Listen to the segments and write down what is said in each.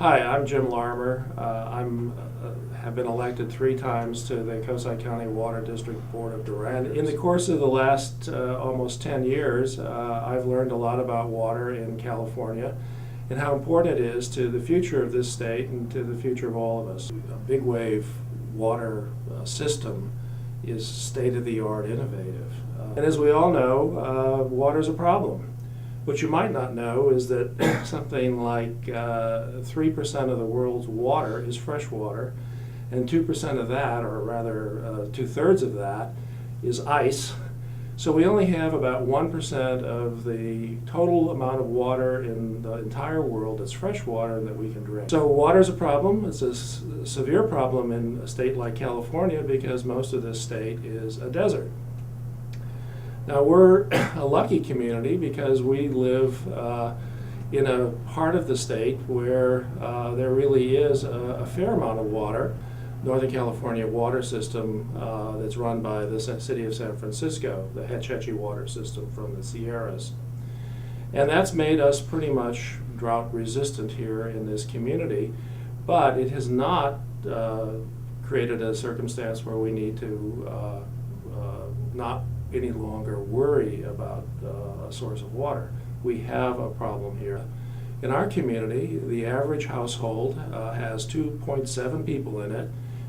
Hi, I'm Jim Larmer. Have been elected 3 times to the Cosi County Water District Board of Directors. And in the course of the last almost 10 years, I've learned a lot about water in California and how important it is to the future of this state and to the future of all of us. A big wave water system is state-of-the-art innovative. And as we all know, water is a problem. What you might not know is that something like 3% of the world's water is fresh water, and 2% of that, or rather 2/3 of that, is ice. So we only have about 1% of the total amount of water in the entire world that's fresh water that we can drink. So water is a problem. It's a severe problem in a state like California because most of this state is a desert. Now we're a lucky community because we live in a part of the state where there really is a fair amount of water. Northern California water system that's run by the city of San Francisco, the Hetch Hetchy water system from the Sierras. And that's made us pretty much drought resistant here in this community, but it has not created a circumstance where we need to not any longer worry about a source of water. We have a problem here. In our community, the average household has 2.7 people in it,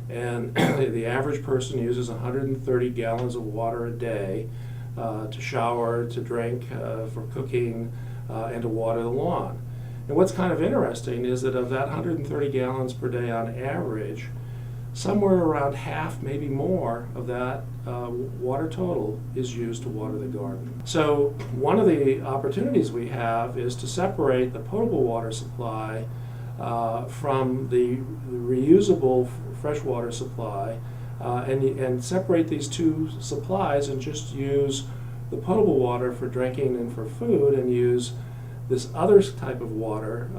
and the average person uses 130 gallons of water a day to shower, to drink, for cooking, and to water the lawn. And what's kind of interesting is that of that 130 gallons per day on average, somewhere around half, maybe more, of that water total is used to water the garden. So one of the opportunities we have is to separate the potable water supply from the reusable freshwater supply and separate these two supplies and just use the potable water for drinking and for food and use this other type of water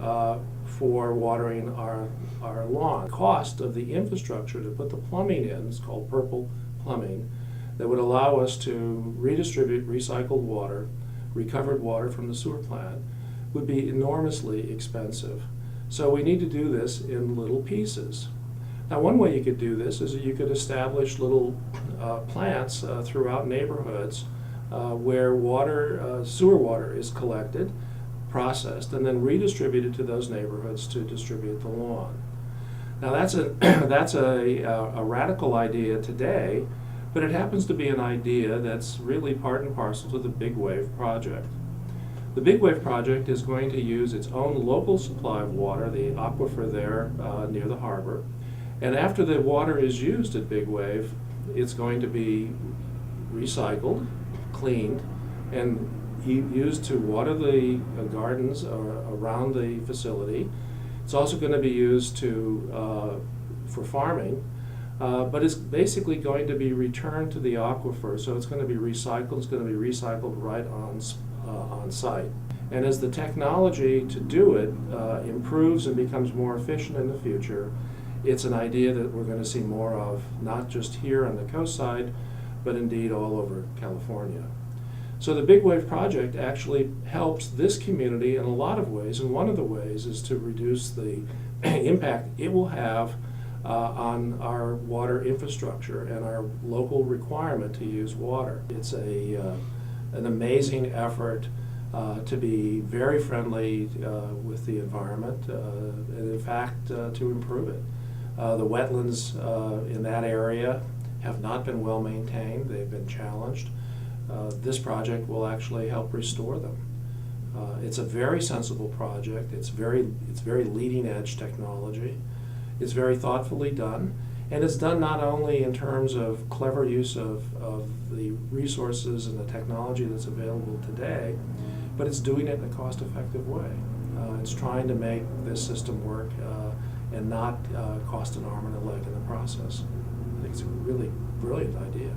for watering our lawn. The cost of the infrastructure to put the plumbing in is called purple plumbing that would allow us to redistribute recycled water, recovered water from the sewer plant, would be enormously expensive. So we need to do this in little pieces. Now one way you could do this is that you could establish little plants throughout neighborhoods where sewer water is collected, processed, and then redistributed to those neighborhoods to distribute the lawn. Now that's a radical idea today, but it happens to be an idea that's really part and parcel to the Big Wave Project. The Big Wave Project is going to use its own local supply of water, the aquifer there near the harbor, and after the water is used at Big Wave, it's going to be recycled, cleaned, and used to water the gardens around the facility. It's also going to be used for farming, but it's basically going to be returned to the aquifer, so it's going to be recycled. It's going to be recycled right on site. And as the technology to do it improves and becomes more efficient in the future, it's an idea that we're going to see more of, not just here on the coast side, but indeed all over California. So the Big Wave Project actually helps this community in a lot of ways, and one of the ways is to reduce the impact it will have on our water infrastructure and our local requirement to use water. It's an amazing effort to be very friendly with the environment and in fact to improve it. The wetlands in that area have not been well maintained. They've been challenged. This project will actually help restore them. It's a very sensible project. It's very leading edge technology. It's very thoughtfully done, and it's done not only in terms of clever use of the resources and the technology that's available today, but it's doing it in a cost-effective way. It's trying to make this system work and not cost an arm and a leg in the process. I think it's a really brilliant idea.